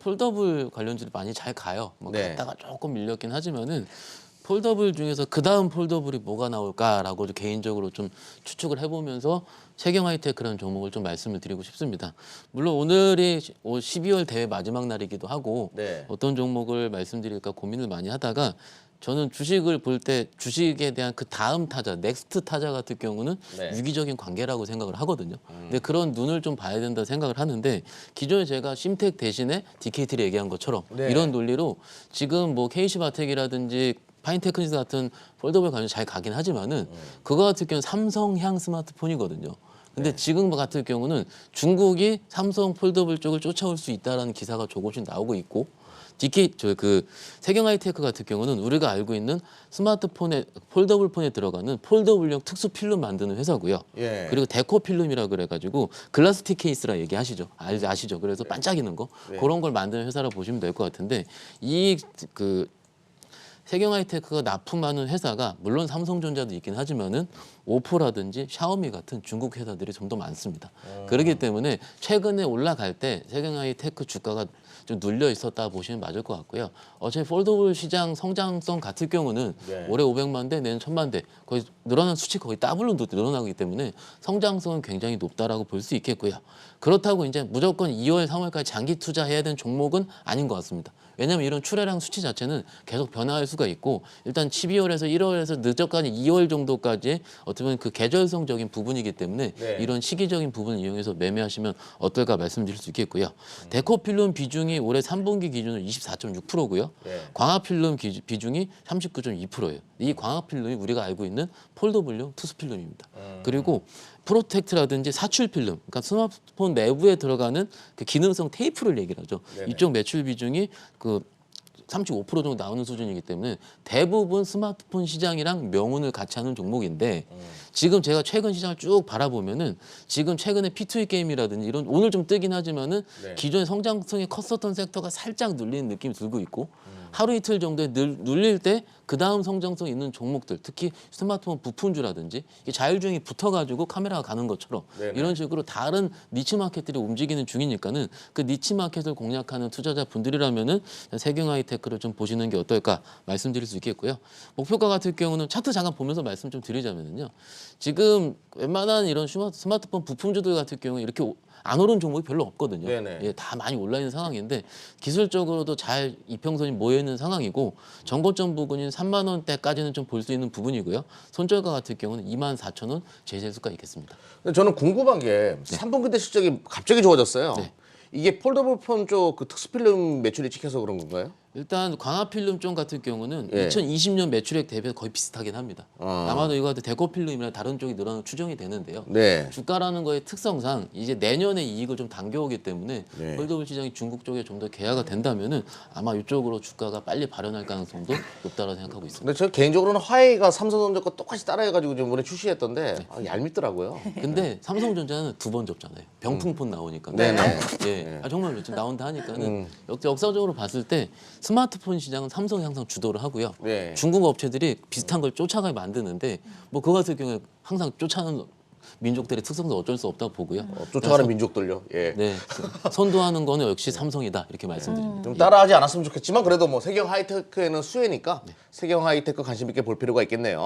폴더블 관련주를 많이 잘 가요. 뭐 네. 갔다가 조금 밀렸긴 하지만은 폴더블 중에서 그 다음 폴더블이 뭐가 나올까라고 개인적으로 좀 추측을 해보면서 세경 하이테크 그런 종목을 좀 말씀을 드리고 싶습니다. 물론 오늘이 12월 대회 마지막 날이기도 하고 네. 어떤 종목을 말씀드릴까 고민을 많이 하다가 저는 주식을 볼 때 주식에 대한 그 다음 타자, 넥스트 타자 같은 경우는 네. 유기적인 관계라고 생각을 하거든요. 근데 그런 눈을 좀 봐야 된다 생각을 하는데 기존에 제가 심텍 대신에 DKT를 얘기한 것처럼 네. 이런 논리로 지금 뭐 KC바텍이라든지 파인테크니스 같은 폴더블 관련 잘 가긴 하지만은 그거 같은 경우는 삼성향 스마트폰이거든요. 근데 지금 같은 경우는 중국이 삼성 폴더블 쪽을 쫓아올 수 있다라는 기사가 조금씩 나오고 있고 세경 하이테크 같은 경우는 우리가 알고 있는 스마트폰에 폴더블 폰에 들어가는 폴더블용 특수 필름 만드는 회사고요. 예. 그리고 데코 필름이라 그래가지고 글라스틱 케이스라 얘기하시죠. 아시죠? 그래서 반짝이는 거 그런 걸 만드는 회사라 보시면 될 것 같은데 세경 하이테크가 납품하는 회사가 물론 삼성전자도 있긴 하지만은 오포라든지 샤오미 같은 중국 회사들이 좀 더 많습니다. 그렇기 때문에 최근에 올라갈 때 세경 하이테크 주가가 좀 눌려 있었다 보시면 맞을 것 같고요. 어차피 폴더블 시장 성장성 같은 경우는 네. 올해 500만 대, 내년 1000만 대 거의 늘어난 수치 거의 더블로 늘어나기 때문에 성장성은 굉장히 높다라고 볼 수 있겠고요. 그렇다고 이제 무조건 2월, 3월까지 장기 투자해야 되는 종목은 아닌 것 같습니다. 왜냐하면 이런 출하량 수치 자체는 계속 변화할 수가 있고 일단 12월에서 1월에서 늦어까지 2월 정도까지 어떻게 보면 그 계절성적인 부분이기 때문에 네. 이런 시기적인 부분을 이용해서 매매하시면 어떨까 말씀드릴 수 있겠고요. 데코필름 비중이 올해 3분기 기준으로 24.6%고요. 네. 광합필름 비중이 39.2%예요. 이 광합필름이 우리가 알고 있는 폴더블용 투스필름입니다. 그리고 프로텍트라든지 사출필름, 그러니까 스마트폰 내부에 들어가는 그 기능성 테이프를 얘기를 하죠. 네네. 이쪽 매출 비중이 그 35% 정도 나오는 수준이기 때문에 대부분 스마트폰 시장이랑 명운을 같이 하는 종목인데 지금 제가 최근 시장을 쭉 바라보면은 지금 최근에 P2E 게임이라든지 이런 오늘 좀 뜨긴 하지만은 네. 기존의 성장성이 컸었던 섹터가 살짝 눌리는 느낌이 들고 있고 하루 이틀 정도에 눌릴 때 그 다음 성장성 있는 종목들 특히 스마트폰 부품주라든지 이게 자율주행이 붙어가지고 카메라가 가는 것처럼 네네. 이런 식으로 다른 니치 마켓들이 움직이는 중이니까는 그 니치 마켓을 공략하는 투자자 분들이라면은 세경 하이테크를 좀 보시는 게 어떨까 말씀드릴 수 있겠고요. 목표가 같은 경우는 차트 잠깐 보면서 말씀 좀 드리자면요. 지금 웬만한 이런 스마트폰 부품주들 같은 경우에 이렇게 안 오른 종목이 별로 없거든요. 네네. 예, 다 많이 올라 있는 상황인데 기술적으로도 잘 이평선이 모여 있는 상황이고 정고점 부근인 3만 원대까지는 좀 볼 수 있는 부분이고요. 손절가 같은 경우는 24,000원 제시할 수가 있겠습니다. 근데 저는 궁금한 게 3분기 때 실적이 갑자기 좋아졌어요. 네. 이게 폴더블 폰 쪽 그 특수필름 매출이 찍혀서 그런 건가요? 일단 광합필름 쪽 같은 경우는 예. 2020년 매출액 대비 거의 비슷하긴 합니다. 아마도 이거 데코필름이나 다른 쪽이 늘어나는 추정이 되는데요. 네. 주가라는 거의 특성상 이제 내년에 이익을 좀 당겨오기 때문에 네. 폴더블 시장이 중국 쪽에 좀 더 개화가 된다면은 아마 이쪽으로 주가가 빨리 발현할 가능성도 높다고 생각하고 있습니다. 근데 저 개인적으로는 화웨이가 삼성전자 거 똑같이 따라해가지고 좀 이번에 출시했던데 얄밉더라고요. 근데 삼성전자는 두 번 접잖아요. 병풍폰 나오니까. 네네. 예, 정말 지금 나온다 하니까는 역사적으로 봤을 때 스마트폰 시장은 삼성이 항상 주도를 하고요. 네. 중국 업체들이 비슷한 걸 쫓아가게 만드는데 뭐 그거 같은 경우에 항상 쫓아가는 민족들의 특성도 어쩔 수 없다고 보고요. 쫓아가는 민족들요. 예. 네, 선도하는 거는 역시 삼성이다 이렇게 말씀드립니다. 좀 따라하지 않았으면 좋겠지만 그래도 뭐 세경 하이테크에는 수혜니까 세경 하이테크 관심 있게 볼 필요가 있겠네요.